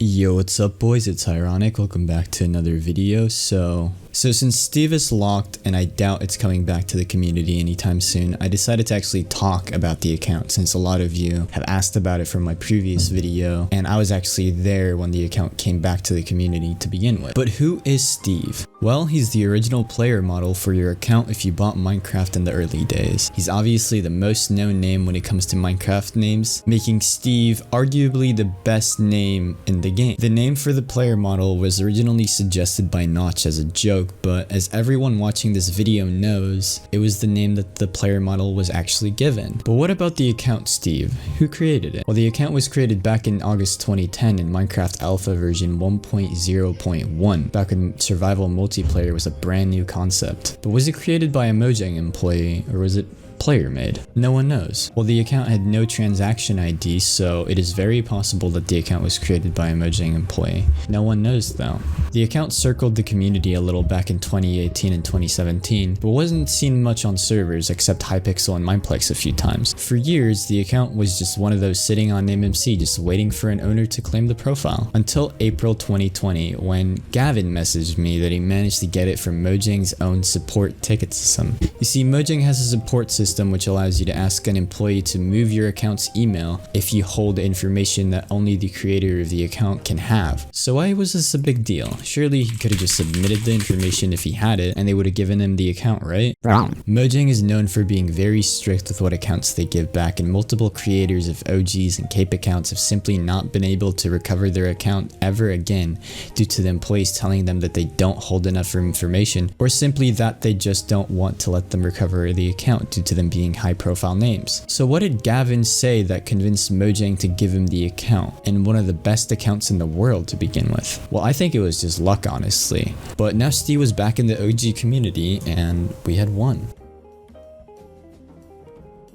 Yo, what's up boys, it's Ironic, welcome back to another video. So since Steve is locked and I doubt it's coming back to the community anytime soon, I decided to actually talk about the account since a lot of you have asked about it from my previous video and I was actually there when the account came back to the community to begin with. But who is Steve? Well, he's the original player model for your account if you bought Minecraft in the early days. He's obviously the most known name when it comes to Minecraft names, making Steve arguably the best name in the game. The name for the player model was originally suggested by Notch as a joke, but as everyone watching this video knows, it was the name that the player model was actually given. But what about the account, Steve? Who created it? Well, the account was created back in August 2010 in Minecraft Alpha version 1.0.1, back when survival multiplayer was a brand new concept. But was it created by a Mojang employee, or was it player made? No one knows. Well, the account had no transaction ID, so it is very possible that the account was created by a Mojang employee. No one knows though. The account circled the community a little back in 2018 and 2017, but wasn't seen much on servers except Hypixel and Mineplex a few times. For years, the account was just one of those sitting on NameMC just waiting for an owner to claim the profile. Until April 2020, when Gavin messaged me that he managed to get it from Mojang's own support ticket system. You see, Mojang has a support system which allows you to ask an employee to move your account's email if you hold information that only the creator of the account can have. So why was this a big deal? Surely he could have just submitted the information if he had it and they would have given him the account, right? Mojang is known for being very strict with what accounts they give back, and multiple creators of OGs and Cape accounts have simply not been able to recover their account ever again due to the employees telling them that they don't hold enough information, or simply that they just don't want to let them recover the account due to them being high profile names. So what did Gavin say that convinced Mojang to give him the account, and one of the best accounts in the world to begin with? Well, I think it was just luck, honestly. But now Steve was back in the OG community and we had won.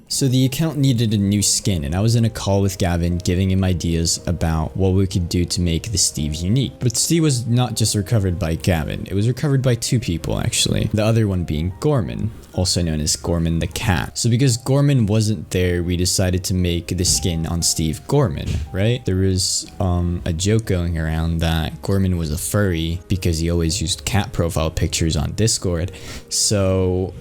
So the account needed a new skin, and I was in a call with Gavin giving him ideas about what we could do to make the Steve unique. But Steve was not just recovered by Gavin, it was recovered by two people actually. The other one being Gorman, also known as Gorman the Cat. So because Gorman wasn't there, we decided to make the skin on Steve Gorman, right? There was a joke going around that Gorman was a furry because he always used cat profile pictures on Discord. So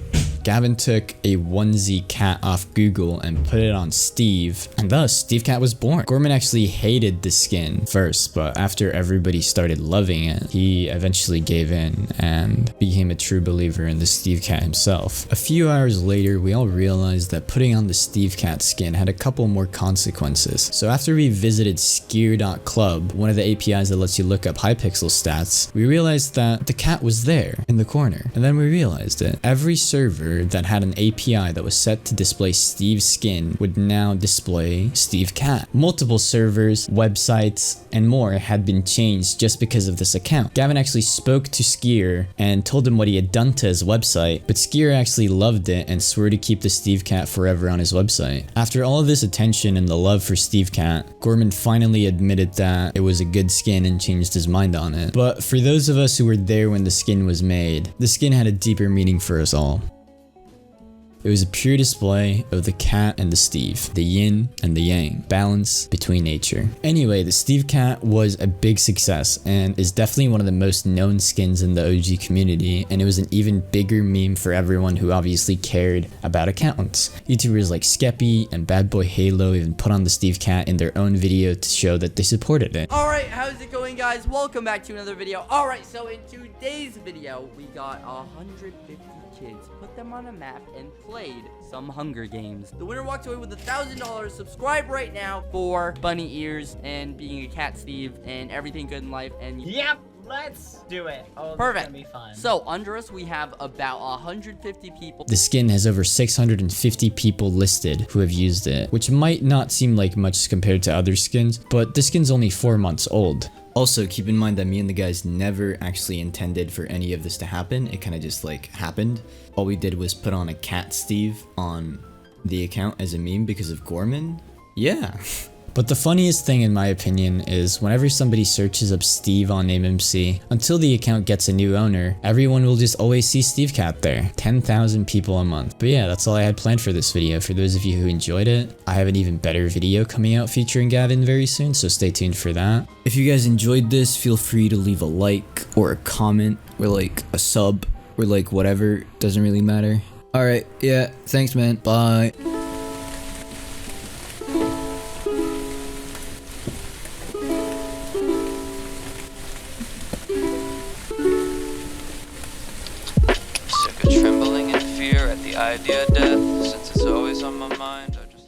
Gavin took a onesie cat off Google and put it on Steve, and thus SteveCat was born. Gorman actually hated the skin first, but after everybody started loving it, he eventually gave in and became a true believer in the SteveCat himself. A few hours later, we all realized that putting on the SteveCat skin had a couple more consequences. So after we visited skier.club, one of the APIs that lets you look up Hypixel stats, we realized that the cat was there in the corner. And then we realized it. Every server that had an API that was set to display Steve's skin would now display SteveCat. Multiple servers, websites, and more had been changed just because of this account. Gavin actually spoke to Skier and told him what he had done to his website, but Skier actually loved it and swore to keep the SteveCat forever on his website. After all of this attention and the love for SteveCat, Gorman finally admitted that it was a good skin and changed his mind on it. But for those of us who were there when the skin was made, the skin had a deeper meaning for us all. It was a pure display of the cat and the Steve, the yin and the yang, balance between nature. Anyway, the SteveCat was a big success and is definitely one of the most known skins in the OG community, and it was an even bigger meme for everyone who obviously cared about accounts. YouTubers like Skeppy and Bad Boy Halo even put on the SteveCat in their own video to show that they supported it. Alright, how's it going, guys? Welcome back to another video. Alright, so in today's video, we got 150 kids, put them on a map, and played some Hunger Games. The winner walked away with $1,000. Subscribe right now for bunny ears and being a cat Steve and everything good in life. And yep, let's do it. Oh, perfect. It's gonna be fun. So under us, we have about 150 people. The skin has over 650 people listed who have used it, which might not seem like much compared to other skins, but this skin's only 4 months old. Also, keep in mind that me and the guys never actually intended for any of this to happen. It kind of just like happened. All we did was put on a cat Steve on the account as a meme because of Gorman. Yeah. But the funniest thing in my opinion is whenever somebody searches up Steve on NameMC, until the account gets a new owner, everyone will just always see SteveCat there. 10,000 people a month. But yeah, that's all I had planned for this video. For those of you who enjoyed it, I have an even better video coming out featuring Gavin very soon, so stay tuned for that. If you guys enjoyed this, feel free to leave a like or a comment or like a sub or like whatever, doesn't really matter. Alright, yeah, thanks man, bye. Sick of trembling in fear at the idea of death, since it's always on my mind.